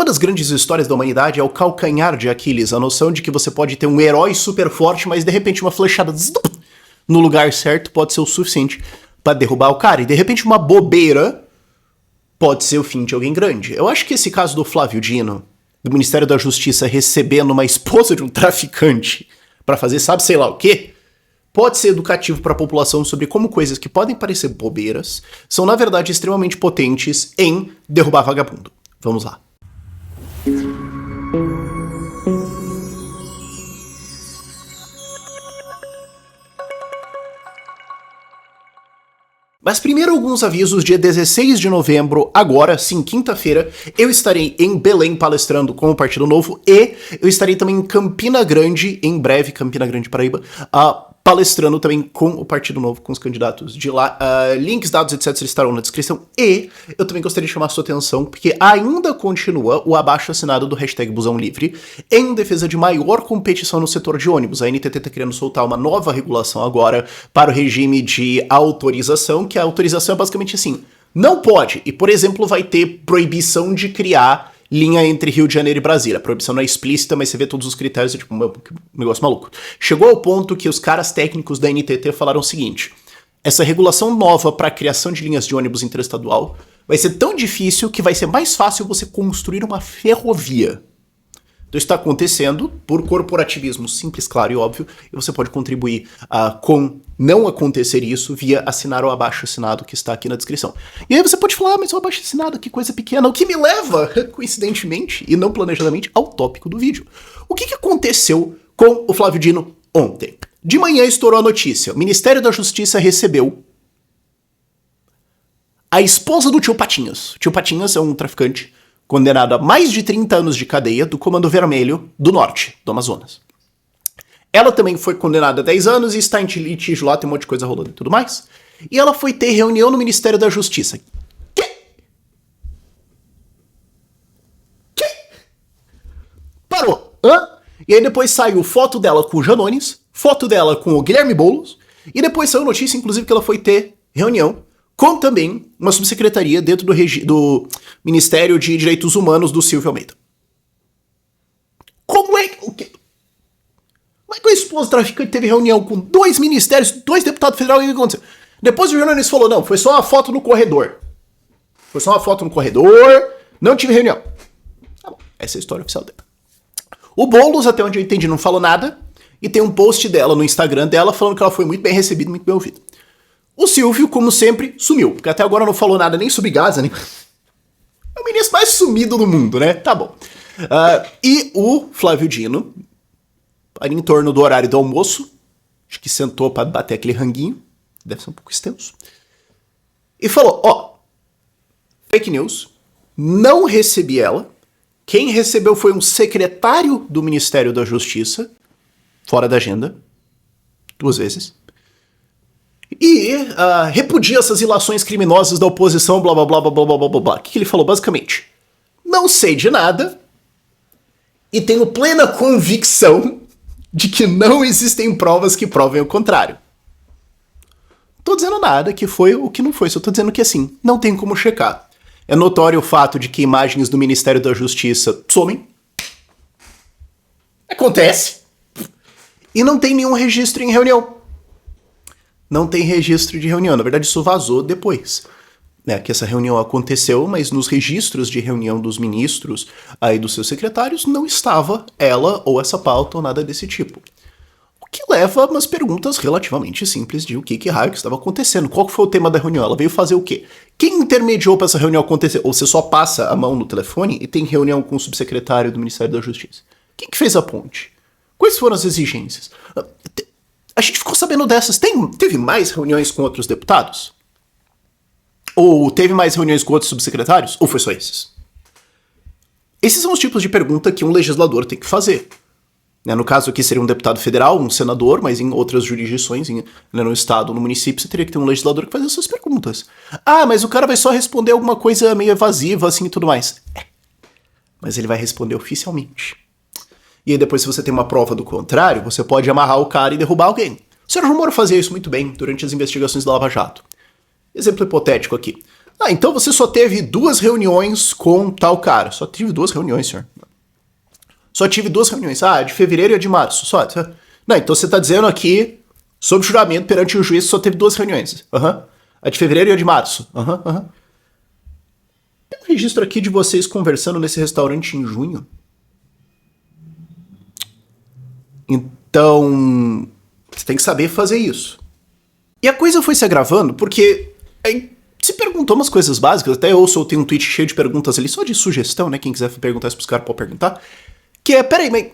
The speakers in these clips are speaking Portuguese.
Uma das grandes histórias da humanidade é o calcanhar de Aquiles, a noção de que você pode ter um herói super forte, mas de repente uma flechada no lugar certo pode ser o suficiente para derrubar o cara. E de repente uma bobeira pode ser o fim de alguém grande. Eu acho que esse caso do Flávio Dino, do Ministério da Justiça recebendo uma esposa de um traficante para fazer sabe sei lá o quê, pode ser educativo para a população sobre como coisas que podem parecer bobeiras são na verdade extremamente potentes em derrubar vagabundo. Vamos lá. Mas primeiro alguns avisos. Dia 16 de novembro, agora sim, quinta-feira, eu estarei em Belém palestrando com o Partido Novo e eu estarei também em Campina Grande, em breve, Campina Grande, Paraíba, palestrando também com o Partido Novo, com os candidatos de lá. Links, dados, etc. estarão na descrição. E eu também gostaria de chamar a sua atenção, porque ainda continua o abaixo-assinado do hashtag Busão Livre em defesa de maior competição no setor de ônibus. A NTT está querendo soltar uma nova regulação agora para o regime de autorização, que a autorização é basicamente assim, não pode. E, por exemplo, vai ter proibição de criar linha entre Rio de Janeiro e Brasília. A proibição não é explícita, mas você vê todos os critérios, é tipo um negócio maluco. Chegou ao ponto que os caras técnicos da NTT falaram o seguinte: essa regulação nova para a criação de linhas de ônibus interestadual vai ser tão difícil que vai ser mais fácil você construir uma ferrovia. Então isso está acontecendo por corporativismo simples, claro e óbvio, e você pode contribuir com não acontecer isso via assinar o abaixo-assinado que está aqui na descrição. E aí você pode falar, mas o abaixo-assinado, que coisa pequena, o que me leva, coincidentemente e não planejadamente, ao tópico do vídeo. O que aconteceu com o Flávio Dino ontem? De manhã estourou a notícia, o Ministério da Justiça recebeu a esposa do tio Patinhas. O tio Patinhas é um traficante condenado a mais de 30 anos de cadeia do Comando Vermelho do Norte, do Amazonas. Ela também foi condenada a 10 anos e está em litígio lá, tem um monte de coisa rolando e tudo mais. E ela foi ter reunião no Ministério da Justiça. Que? Parou. Hã? E aí depois saiu foto dela com o Janones, foto dela com o Guilherme Boulos, e depois saiu notícia, inclusive, que ela foi ter reunião com também uma subsecretaria dentro do Ministério de Direitos Humanos do Silvio Almeida. Como é que a esposa do traficante teve reunião com 2 ministérios, 2 deputados federais, e o que aconteceu? Depois o jornalista falou, não, foi só uma foto no corredor. Foi só uma foto no corredor, não tive reunião. Tá bom, essa é a história oficial dela. O Boulos, até onde eu entendi, não falou nada, e tem um post dela no Instagram dela falando que ela foi muito bem recebida, muito bem ouvida. O Silvio, como sempre, sumiu, porque até agora não falou nada nem sobre Gaza, nem... É o ministro mais sumido do mundo, né? Tá bom. E o Flávio Dino, ali em torno do horário do almoço, acho que sentou para bater aquele ranguinho, deve ser um pouco extenso, e falou, fake news, não recebi ela, quem recebeu foi um secretário do Ministério da Justiça, fora da agenda, 2 vezes, e repudia essas ilações criminosas da oposição, blá blá blá blá blá blá blá blá. O que ele falou basicamente? Não sei de nada e tenho plena convicção de que não existem provas que provem o contrário. Tô dizendo nada que foi o que não foi, só tô dizendo que assim, não tem como checar. É notório o fato de que imagens do Ministério da Justiça somem. Acontece. E não tem nenhum registro em reunião. Não tem registro de reunião. Na verdade, isso vazou depois. Que essa reunião aconteceu, mas nos registros de reunião dos ministros e dos seus secretários não estava ela ou essa pauta ou nada desse tipo. O que leva a umas perguntas relativamente simples de o que raio que estava acontecendo. Qual foi o tema da reunião? Ela veio fazer o quê? Quem intermediou para essa reunião acontecer? Ou você só passa a mão no telefone e tem reunião com o subsecretário do Ministério da Justiça? Quem que fez a ponte? Quais foram as exigências? A gente ficou sabendo dessas. Teve mais reuniões com outros deputados? Ou teve mais reuniões com outros subsecretários? Ou foi só esses? Esses são os tipos de pergunta que um legislador tem que fazer. No caso aqui seria um deputado federal, um senador, mas em outras jurisdições, no estado, no município, você teria que ter um legislador que faz essas perguntas. Mas o cara vai só responder alguma coisa meio evasiva assim e tudo mais. Mas ele vai responder oficialmente. E aí depois, se você tem uma prova do contrário, você pode amarrar o cara e derrubar alguém. O Sérgio Moro fazia isso muito bem durante as investigações da Lava Jato. Exemplo hipotético aqui. Ah, então você só teve 2 reuniões com tal cara. Só tive 2 reuniões, senhor. Só tive 2 reuniões. Ah, de fevereiro e a de março. Só. Não, então você tá dizendo aqui, sob juramento perante o juiz, só teve 2 reuniões. Aham. A de fevereiro e a de março. Aham. Tem um registro aqui de vocês conversando nesse restaurante em junho. Então, você tem que saber fazer isso. E a coisa foi se agravando porque aí se perguntou umas coisas básicas, até eu soltei um tweet cheio de perguntas ali, só de sugestão, né? Quem quiser perguntar isso pros caras pode perguntar. Que é, peraí, mas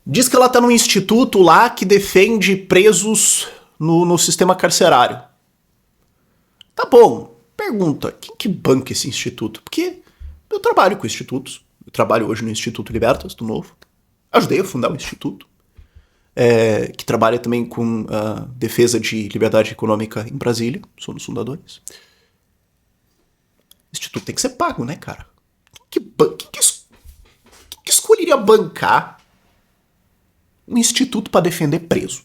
diz que ela tá num instituto lá que defende presos no sistema carcerário. Tá bom, pergunta, quem que banca esse instituto? Porque eu trabalho com institutos, eu trabalho hoje no Instituto Libertas, do Novo. Ajudei a fundar o instituto. Que trabalha também com defesa de liberdade econômica em Brasília. Sou um dos fundadores. O instituto tem que ser pago, né, cara? Quem que escolheria bancar um instituto para defender preso?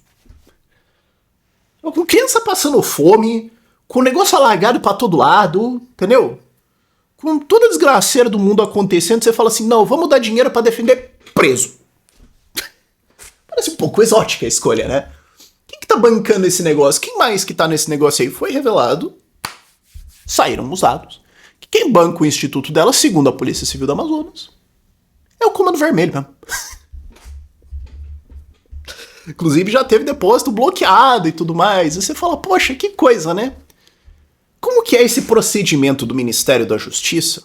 Com criança passando fome, com o negócio alargado pra todo lado, entendeu? Com toda a desgraceira do mundo acontecendo, você fala assim, não, vamos dar dinheiro para defender preso. Parece um pouco exótica a escolha, né? Quem que tá bancando esse negócio? Quem mais que tá nesse negócio aí? Foi revelado, saíram os dados, que quem banca o instituto dela, segundo a Polícia Civil do Amazonas, é o Comando Vermelho mesmo. Inclusive já teve depósito bloqueado e tudo mais. E você fala, poxa, que coisa, né? Como que é esse procedimento do Ministério da Justiça,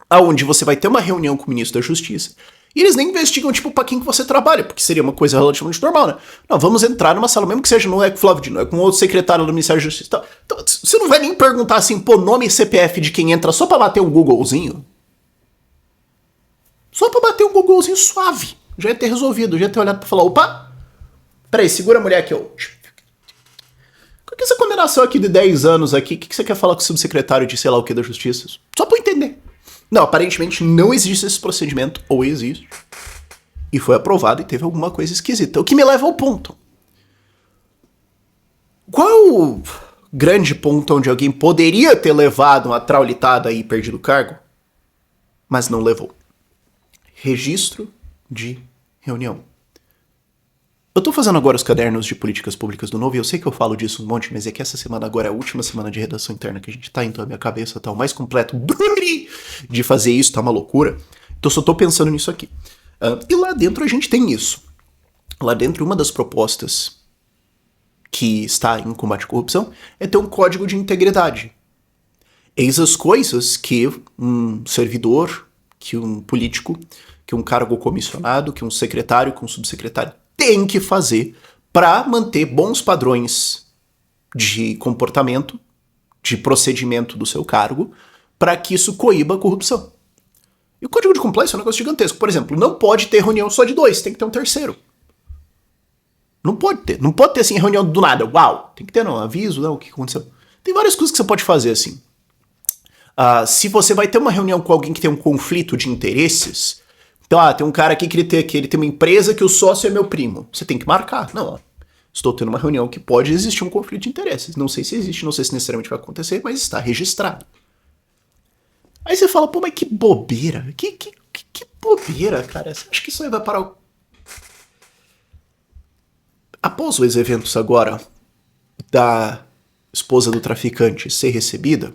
aonde você vai ter uma reunião com o Ministro da Justiça, e eles nem investigam, tipo, pra quem que você trabalha, porque seria uma coisa relativamente normal, né? Não, vamos entrar numa sala, mesmo que seja, não é com o Flávio Dino, é com outro secretário do Ministério da Justiça. Então, você não vai nem perguntar assim, pô, nome e CPF de quem entra só pra bater um Googlezinho? Só pra bater um Googlezinho suave. Já ia ter resolvido, já ia ter olhado pra falar, opa, peraí, segura a mulher aqui, ó. Qual que é essa condenação aqui de 10 anos aqui? O que você quer falar com o subsecretário de sei lá o que da Justiça? Só pra eu entender. Não, aparentemente não existe esse procedimento, ou existe, e foi aprovado e teve alguma coisa esquisita. O que me leva ao ponto. Qual é o grande ponto onde alguém poderia ter levado uma traulitada e perdido o cargo, mas não levou? Registro de reunião. Eu tô fazendo agora os cadernos de políticas públicas do Novo e eu sei que eu falo disso um monte, mas é que essa semana agora é a última semana de redação interna que a gente tá, então a minha cabeça tá o mais completo de fazer isso, tá uma loucura. Então eu só tô pensando nisso aqui. E lá dentro a gente tem isso. Lá dentro uma das propostas que está em combate à corrupção é ter um código de integridade. Eis as coisas que um servidor, que um político, que um cargo comissionado, que um secretário, que um subsecretário tem que fazer para manter bons padrões de comportamento, de procedimento do seu cargo, para que isso coíba a corrupção. E o código de compliance é um negócio gigantesco. Por exemplo, não pode ter reunião só de 2, tem que ter um terceiro. Não pode ter. Não pode ter assim reunião do nada. Uau! Tem que ter, não, aviso, não, o que aconteceu. Tem várias coisas que você pode fazer assim. Se você vai ter uma reunião com alguém que tem um conflito de interesses, então, tem um cara aqui que ele tem uma empresa que o sócio é meu primo. Você tem que marcar. Não, estou tendo uma reunião que pode existir um conflito de interesses. Não sei se existe, não sei se necessariamente vai acontecer, mas está registrado. Aí você fala, pô, mas que bobeira. Que bobeira, cara. Você acha que isso aí vai parar o... Após os eventos agora da esposa do traficante ser recebida,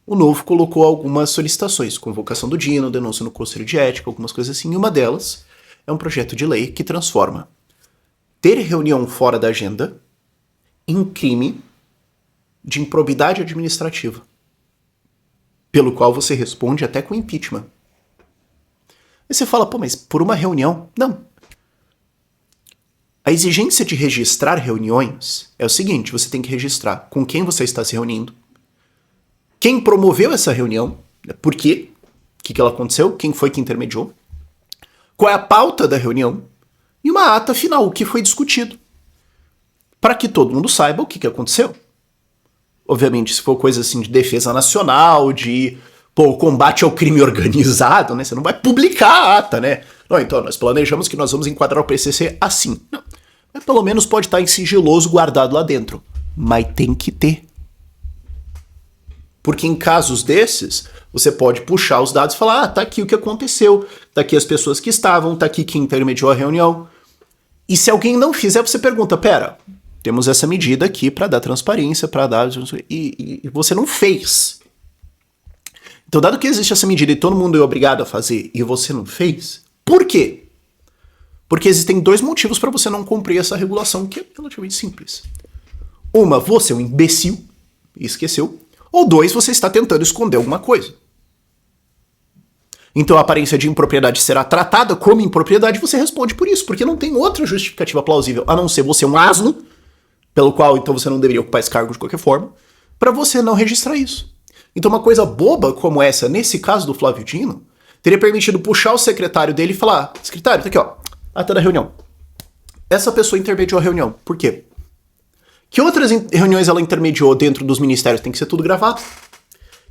o Novo colocou algumas solicitações, convocação do Dino, denúncia no Conselho de Ética, algumas coisas assim, e uma delas é um projeto de lei que transforma ter reunião fora da agenda em crime de improbidade administrativa, pelo qual você responde até com impeachment. Aí você fala, pô, mas por uma reunião? Não. A exigência de registrar reuniões é o seguinte, você tem que registrar com quem você está se reunindo, quem promoveu essa reunião, por quê, o que ela aconteceu, quem foi que intermediou, qual é a pauta da reunião e uma ata final, o que foi discutido, para que todo mundo saiba o que aconteceu. Obviamente, se for coisa assim de defesa nacional, de combate ao crime organizado, né, você não vai publicar a ata, né? Não, então, nós planejamos que nós vamos enquadrar o PCC assim. Não, mas pelo menos pode estar em sigiloso guardado lá dentro, mas tem que ter. Porque em casos desses, você pode puxar os dados e falar, tá aqui o que aconteceu, tá aqui as pessoas que estavam, tá aqui quem intermediou a reunião. E se alguém não fizer, você pergunta, pera, temos essa medida aqui para dar transparência, para dar... E você não fez. Então, dado que existe essa medida e todo mundo é obrigado a fazer e você não fez, por quê? Porque existem dois motivos para você não cumprir essa regulação, que é relativamente simples. Uma, você é um imbecil e esqueceu. Ou dois, você está tentando esconder alguma coisa. Então a aparência de impropriedade será tratada como impropriedade e você responde por isso, porque não tem outra justificativa plausível, a não ser você um asno, pelo qual então você não deveria ocupar esse cargo de qualquer forma, para você não registrar isso. Então uma coisa boba como essa, nesse caso do Flávio Dino, teria permitido puxar o secretário dele e falar, secretário, tá aqui ó, ata da reunião. Essa pessoa intermediou a reunião. Por quê? Que outras reuniões ela intermediou dentro dos ministérios? Tem que ser tudo gravado.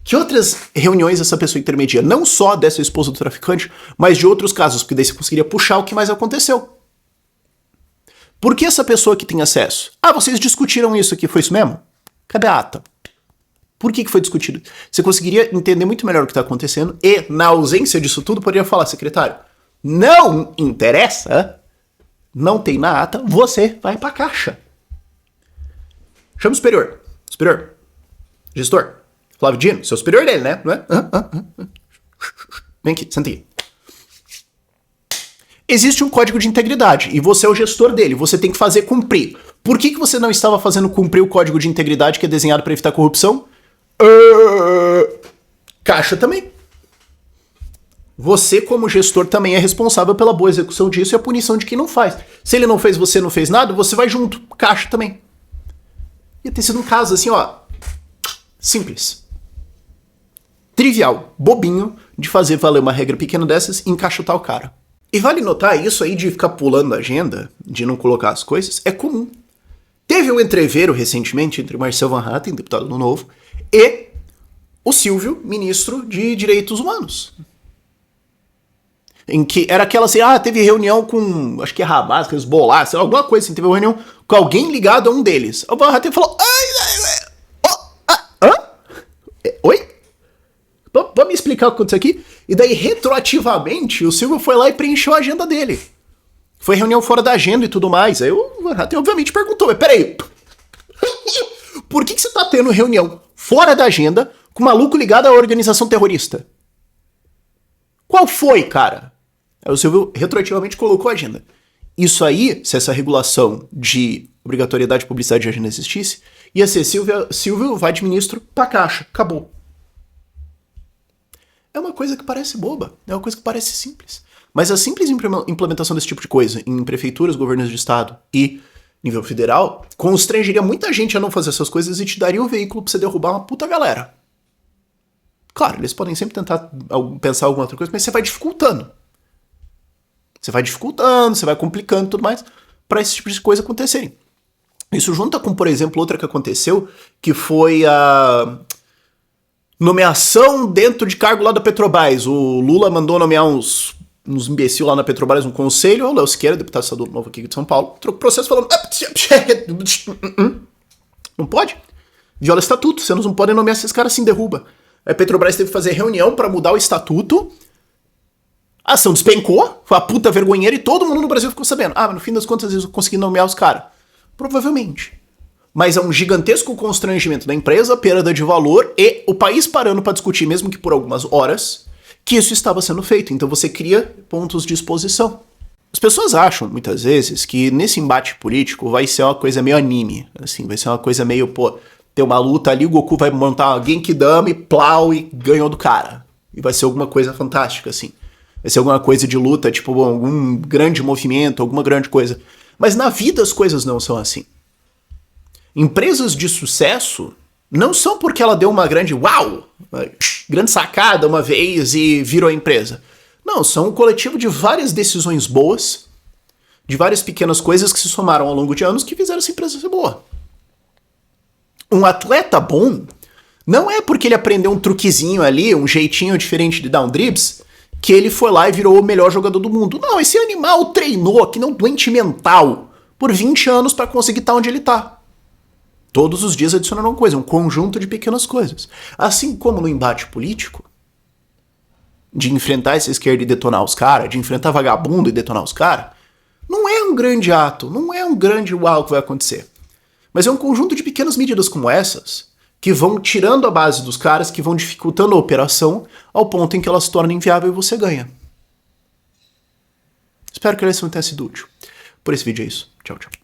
Que outras reuniões essa pessoa intermedia? Não só dessa esposa do traficante, mas de outros casos, porque daí você conseguiria puxar o que mais aconteceu. Por que essa pessoa que tem acesso? Ah, vocês discutiram isso aqui, foi isso mesmo? Cadê a ata? Por que foi discutido? Você conseguiria entender muito melhor o que está acontecendo e, na ausência disso tudo, poderia falar, secretário, não interessa, não tem na ata, você vai pra caixa. Chama o superior. Superior. Gestor. Flávio Dino, seu superior dele, né? Não é? Vem aqui, senta aí. Existe um código de integridade e você é o gestor dele, você tem que fazer cumprir. Por que você não estava fazendo cumprir o código de integridade que é desenhado para evitar corrupção? Caixa também. Você, como gestor, também é responsável pela boa execução disso e a punição de quem não faz. Se ele não fez, você não fez nada, você vai junto. Caixa também. Ia ter sido um caso assim, ó, simples. Trivial, bobinho, de fazer valer uma regra pequena dessas e encaixotar o cara. E vale notar, isso aí de ficar pulando a agenda, de não colocar as coisas, é comum. Teve um entreveiro recentemente entre Marcel Van Hatten, deputado do Novo, e o Silvio, ministro de Direitos Humanos. Em que era aquela assim, teve reunião com, acho que é Hamas, que eles bolaram, alguma coisa assim, teve uma reunião com alguém ligado a um deles. O Van Hatten falou, oi? Vamos me explicar o que aconteceu aqui? E daí, retroativamente, o Silvio foi lá e preencheu a agenda dele. Foi reunião fora da agenda e tudo mais. Aí o Van Hatten, obviamente, perguntou, mas peraí, por que você tá tendo reunião fora da agenda com um maluco ligado à organização terrorista? Qual foi, cara? Aí o Silvio retroativamente colocou a agenda. Isso aí, se essa regulação de obrigatoriedade de publicidade de agenda existisse, ia ser Silvio vai de ministro pra caixa. Acabou. É uma coisa que parece boba, é uma coisa que parece simples. Mas a simples implementação desse tipo de coisa em prefeituras, governos de estado e nível federal constrangeria muita gente a não fazer essas coisas e te daria o veículo pra você derrubar uma puta galera. Claro, eles podem sempre tentar pensar alguma outra coisa, mas você vai dificultando. Você vai complicando e tudo mais para esse tipo de coisa acontecerem. Isso junta com, por exemplo, outra que aconteceu, que foi a nomeação dentro de cargo lá da Petrobras. O Lula mandou nomear uns imbecil lá na Petrobras no conselho, o Léo Siqueira, deputado estadual novo aqui de São Paulo, trocou o processo falando não pode, viola o estatuto, vocês não podem nomear esses caras assim, derruba. A Petrobras teve que fazer reunião para mudar o estatuto, a ação despencou, foi a puta vergonheira e todo mundo no Brasil ficou sabendo. Mas no fim das contas eles conseguiram nomear os caras. Provavelmente. Mas é um gigantesco constrangimento da empresa, perda de valor e o país parando para discutir, mesmo que por algumas horas, que isso estava sendo feito. Então você cria pontos de exposição. As pessoas acham, muitas vezes, que nesse embate político vai ser uma coisa meio anime. Assim, vai ser uma coisa meio, ter uma luta ali, o Goku vai montar uma Genkidama e plau e ganhou do cara. E vai ser alguma coisa fantástica, assim. Vai ser alguma coisa de luta, tipo, algum grande movimento, alguma grande coisa. Mas na vida as coisas não são assim. Empresas de sucesso não são porque ela deu uma grande grande sacada uma vez e virou a empresa. Não, são um coletivo de várias decisões boas, de várias pequenas coisas que se somaram ao longo de anos que fizeram essa empresa ser boa. Um atleta bom não é porque ele aprendeu um truquezinho ali, um jeitinho diferente de dar um dribs, que ele foi lá e virou o melhor jogador do mundo. Não, esse animal treinou, que não doente mental, por 20 anos para conseguir estar onde ele tá. Todos os dias adicionando uma coisa, um conjunto de pequenas coisas. Assim como no embate político, de enfrentar essa esquerda e detonar os caras, de enfrentar vagabundo e detonar os caras, não é um grande ato, não é um grande uau que vai acontecer. Mas é um conjunto de pequenas medidas como essas que vão tirando a base dos caras, que vão dificultando a operação ao ponto em que ela se torna inviável e você ganha. Espero que a lição tenha sido útil. Por esse vídeo é isso. Tchau, tchau.